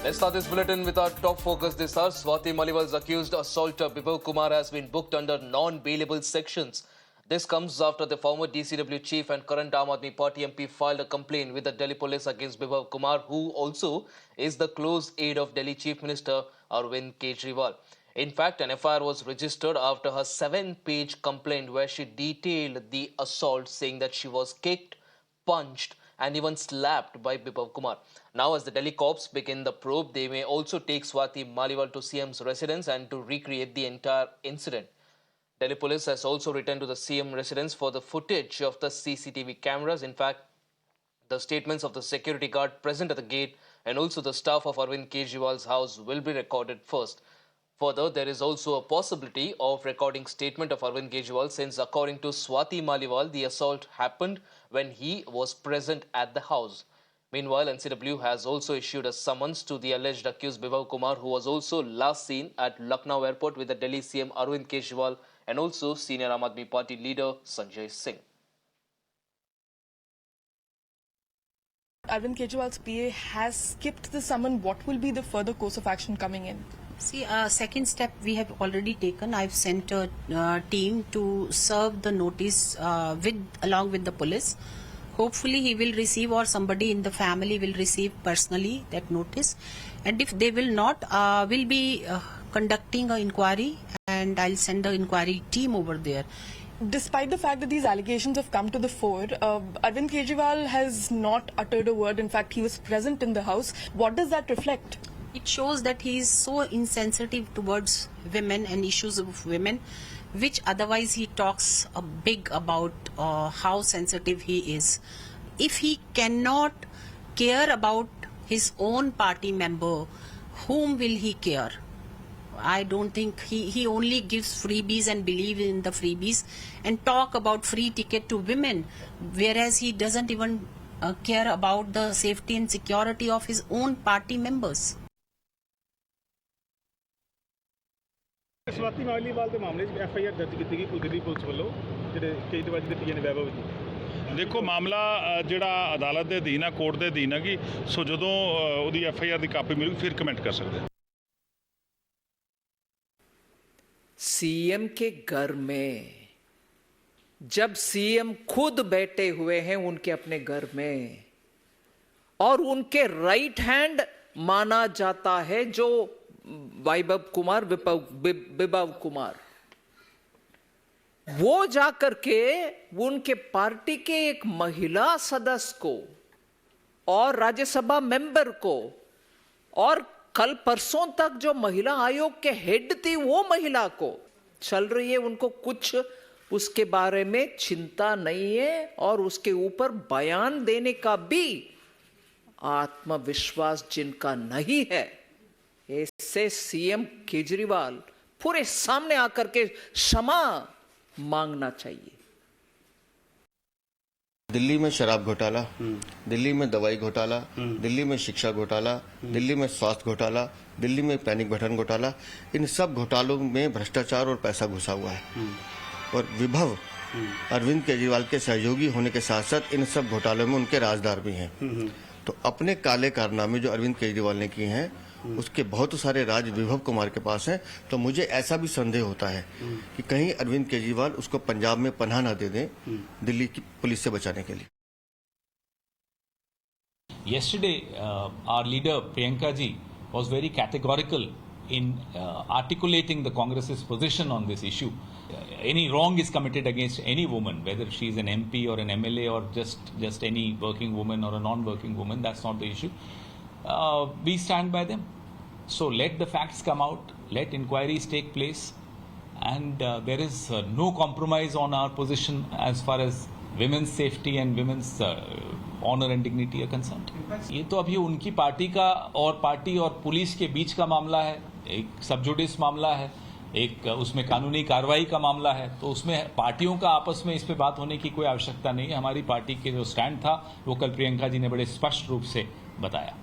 Let's start this bulletin with our top focus this hour. Swati Maliwal's accused assaulter Bibhav Kumar has been booked under non-bailable sections. This comes after the former DCW chief and current Aam Aadmi Party MP filed a complaint with the Delhi police against Bibhav Kumar, who also is the close aide of Delhi Chief Minister Arvind Kejriwal. In fact, an FIR was registered after her 7-page complaint where she detailed the assault, saying that she was kicked, punched and even slapped by Bibhav Kumar. Now, as the Delhi cops begin the probe, they may also take Swati Maliwal to CM's residence and to recreate the entire incident. Delhi police has also returned to the CM residence for the footage of the CCTV cameras. In fact, the statements of the security guard present at the gate and also the staff of Arvind Kejriwal's house will be recorded first. Further, there is also a possibility of recording statement of Arvind Kejriwal, since according to Swati Maliwal, the assault happened when he was present at the house. Meanwhile, NCW has also issued a summons to the alleged accused Bibhav Kumar, who was also last seen at Lucknow airport with the Delhi CM Arvind Kejriwal and also senior Aam Aadmi Party leader Sanjay Singh. Arvind Kejriwal's PA has skipped the summon. What will be the further course of action coming in? See, second step we have already taken. I've sent a team to serve the notice along with the police. Hopefully he will receive, or somebody in the family will receive personally that notice. And if they will not, we'll be conducting an inquiry, and I'll send the inquiry team over there. Despite the fact that these allegations have come to the fore, Arvind Kejriwal has not uttered a word. In fact, he was present in the house. What does that reflect? It shows that he is so insensitive towards women and issues of women, which otherwise he talks big about how sensitive he is. If he cannot care about his own party member, whom will he care? I don't think he only gives freebies and believes in the freebies and talk about free ticket to women, whereas he doesn't even care about the safety and security of his own party members. ਸਵਾਤੀ ਮਾਲੀਵਾਲ ਦੇ ਮਾਮਲੇ 'ਚ FIR ਦਰਜ ਕੀਤੀ ਗਈ Delhi police ਵੱਲੋਂ ਜਿਹੜੇ ਕੇਜਰੀਵਾਲ ਦੇ ਪੀਏ ਨੇ ਵੈਭਵ ਜੀ। ਦੇਖੋ ਮਾਮਲਾ ਜਿਹੜਾ ਅਦਾਲਤ ਦੇ ਅਧੀਨ ਆ, ਕੋਰਟ ਦੇ ਅਧੀਨ ਹੈਗੀ, ਸੋ ਜਦੋਂ ਉਹਦੀ FIR ਦੀ ਕਾਪੀ ਮਿਲੂਗੀ ਫਿਰ ਕਮੈਂਟ ਕਰ ਸਕਦੇ ਹਾਂ। सीएम के घर में जब सीएम खुद बैठे हुए हैं उनके अपने घर में, और उनके राइट हैंड माना जाता है जो वैभव कुमार, बिभव कुमार, वो जाकर के उनके पार्टी के एक महिला सदस्य को और राज्यसभा मेंबर को, और कल परसों तक जो महिला आयोग के हेड थी वो महिला को चल रही है, उनको कुछ उसके बारे में चिंता नहीं है और उसके ऊपर बयान देने का भी आत्मविश्वास जिनका नहीं है, ऐसे सीएम केजरीवाल पूरे सामने आकर के क्षमा मांगना चाहिए। दिल्ली में शराब घोटाला, दिल्ली में दवाई घोटाला, दिल्ली में शिक्षा घोटाला, दिल्ली में स्वास्थ्य घोटाला, दिल्ली में पैनिक बटन घोटाला, इन सब घोटालों में भ्रष्टाचार और पैसा घुसा हुआ है। और विभव अरविंद केजरीवाल के सहयोगी होने के साथ साथ इन सब घोटालों में उनके राजदार भी हैं। तो अपने काले कारनामे जो अरविंद केजरीवाल ने किए हैं, उसके बहुत सारे राज विभव कुमार के पास हैं। तो मुझे ऐसा भी संदेह होता है कि कहीं अरविंद केजरीवाल उसको पंजाब में पनाह न दे दें दिल्ली की पुलिस से बचाने के लिए। Yesterday, our leader Priyanka ji was very categorical in articulating the Congress's position on this issue. Any wrong is committed against any woman, whether she is an MP or an MLA or just any working woman or a non-working woman, that's not the issue. We stand by them. So let the facts come out, let inquiries take place, and there is no compromise on our position as far as women's safety and women's honor and dignity are concerned. ये तो अभी उनकी party का और party और police के बीच का मामला है, एक सब जुडिस मामला है, एक उसमें कानूनी कार्रवाई का मामला है, तो उसमें पार्टियों का आपस में इस पे बात होने की कोई आवश्यकता नहीं है। हमारी पार्टी के जो स्टैंड था वो कल प्रियंका जी ने बड़े स्पष्ट रूप से बताया।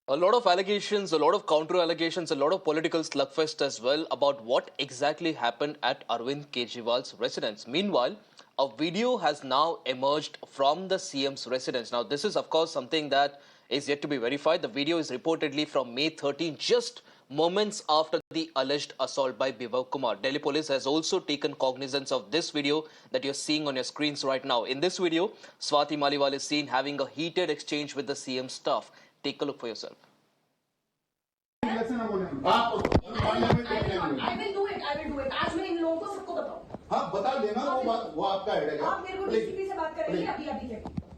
A lot of allegations, a lot of counter allegations, a lot of political slugfest as well about what exactly happened at Arvind Kejriwal's residence. Meanwhile, a video has now emerged from the CM's residence. Now, this is of course something that is yet to be verified. The video is reportedly from May 13, just moments after the alleged assault by Bibhav Kumar. Delhi police has also taken cognizance of this video that you're seeing on your screens right now. In this video, Swati Maliwal is seen having a heated exchange with the CM staff. Take a look for yourself. I will do it. आज मैं इन लोगों को सबको बताऊं। हाँ बता देना, वो आपका हेडेक है। आप मेरे को डीसीपी से बात करेंगे अभी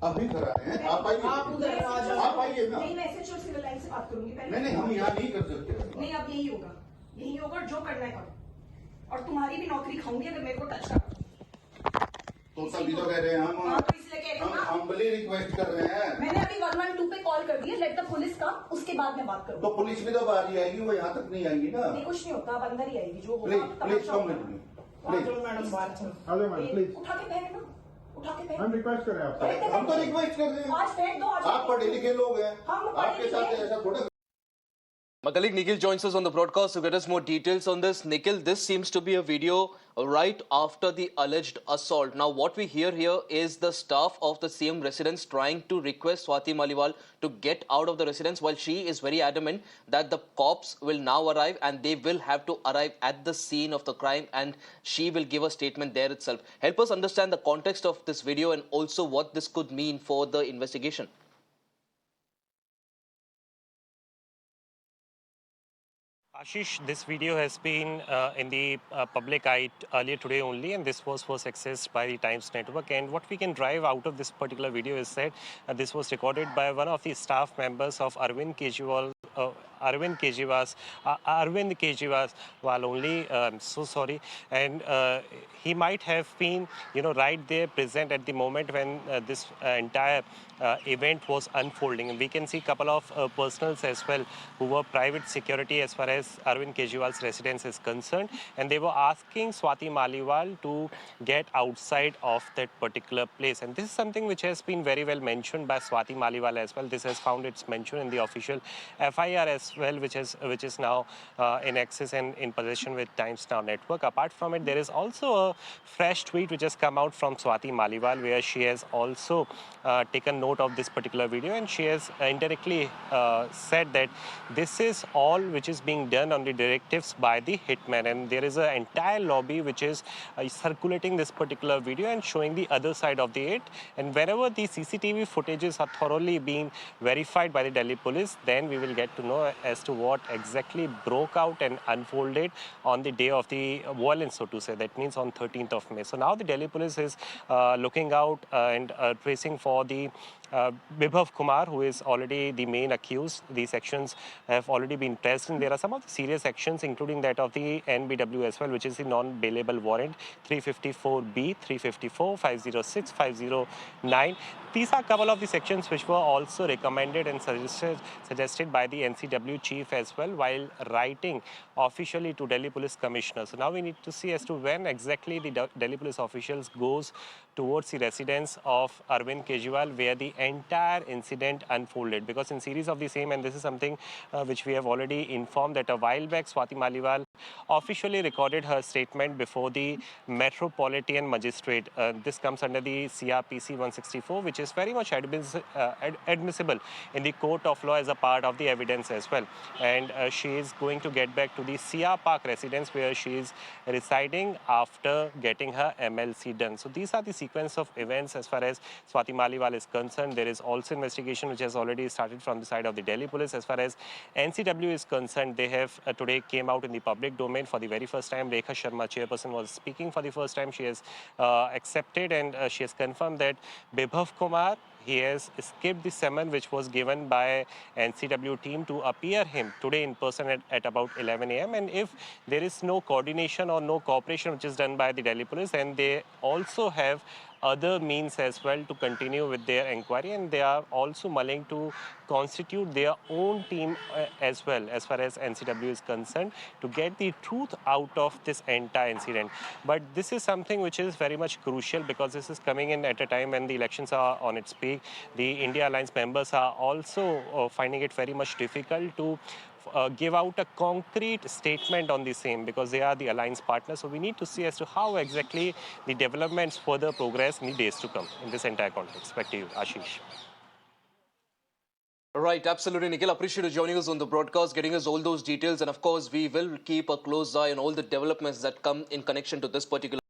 अभी करा रहे हैं। आप आइए, आप आइए ना। नहीं, मैं एसएचओ सिविल लाइन से बात करूंगी पहले। नहीं हम यहाँ नहीं कर सकते। नहीं, अब यही होगा जो करना है करो। और तुम्हारी भी नौकरी खाऊंगी अगर मेरे को टच करो। तो तभी तो कह रहे हैं हाँ, तो इसलिए कह रहे हैं हम हम्बली रिक्वेस्ट कर रहे हैं। मैंने अभी 112 पे कॉल कर दिया, लेट द पुलिस का, उसके बाद मैं बात करूँ। तो पुलिस भी तो बाहर ही आएगी, वो यहाँ तक नहीं आएगी ना। नहीं, कुछ नहीं होता, अब अंदर ही आएगी जो होगा। Please come with me, please. Madam बात प्लीज उठा के पहन ना, उठा के पहन। हम रिक्वेस्ट कर रहे हैं आपसे। हम तो रिक्वेस्ट कर रहे हैं। आज पहन दो। आप पढ़े लिखे लोग हैं, आपके साथ ऐसा थोड़ा। My colleague Nikhil joins us on the broadcast to get us more details on this. Nikhil, this seems to be a video right after the alleged assault. Now, what we hear here is the staff of the CM residence trying to request Swati Maliwal to get out of the residence, while she is very adamant that the cops will now arrive and they will have to arrive at the scene of the crime and she will give a statement there itself. Help us understand the context of this video and also what this could mean for the investigation. Ashish, this video has been in the public eye earlier today only, and this was first accessed by the Times Network. And what we can drive out of this particular video is that this was recorded by one of the staff members of Arvind Kejriwal. Arvind Kejriwal only. I'm so sorry, and he might have been, right there present at the moment when this entire event was unfolding. And we can see a couple of personals as well who were private security as far as Arvind Kejriwal's residence is concerned, and they were asking Swati Maliwal to get outside of that particular place. And this is something which has been very well mentioned by Swati Maliwal as well. This has found its mention in the official FIR as well, which is now in access and in possession with Times Now Network. Apart from it, there is also a fresh tweet which has come out from Swati Maliwal, where she has also taken note of this particular video, and she has indirectly said that this is all which is being done on the directives by the hitman, and there is an entire lobby which is circulating this particular video and showing the other side of it. And whenever the CCTV footages are thoroughly being verified by the Delhi police, then we will get to know as to what exactly broke out and unfolded on the day of the violence, so to say. That means on 13th of May. So now the Delhi police is looking out and tracing for the Bibhav Kumar, who is already the main accused. These actions have already been pressed, and there are some of the serious actions, including that of the NBW as well, which is the non-bailable warrant 354B, 354, 506, 509. These are a couple of the sections which were also recommended and suggested by the NCW chief as well while writing officially to Delhi Police Commissioner. So now we need to see as to when exactly the Delhi Police officials goes towards the residence of Arvind Kejriwal, where the entire incident unfolded. Because in series of the same, and this is something which we have already informed, that a while back Swati Maliwal officially recorded her statement before the Metropolitan Magistrate. This comes under the CRPC 164, which is very much admissible in the court of law as a part of the evidence as well. And she is going to get back to the CR Park residence where she is residing after getting her MLC done. So these are the sequence of events as far as Swati Maliwal is concerned. There is also investigation which has already started from the side of the Delhi police. As far as NCW is concerned, they have today came out in the public domain for the very first time. Rekha Sharma, chairperson, was speaking for the first time. She has accepted and she has confirmed that Bibhav Kumar, he has escaped the summons which was given by NCW team to appear him today in person at about 11 a.m. And if there is no coordination or no cooperation which is done by the Delhi police, and they also have other means as well to continue with their inquiry, and they are also mulling to constitute their own team as well as far as NCW is concerned to get the truth out of this entire incident. But this is something which is very much crucial because this is coming in at a time when the elections are on its peak. The India Alliance members are also finding it very much difficult to give out a concrete statement on the same because they are the alliance partners. So we need to see as to how exactly the developments further progress in the days to come in this entire context. Back to you, Ashish. Right, absolutely, Nikhil. Appreciate you joining us on the broadcast, getting us all those details, and of course, we will keep a close eye on all the developments that come in connection to this particular.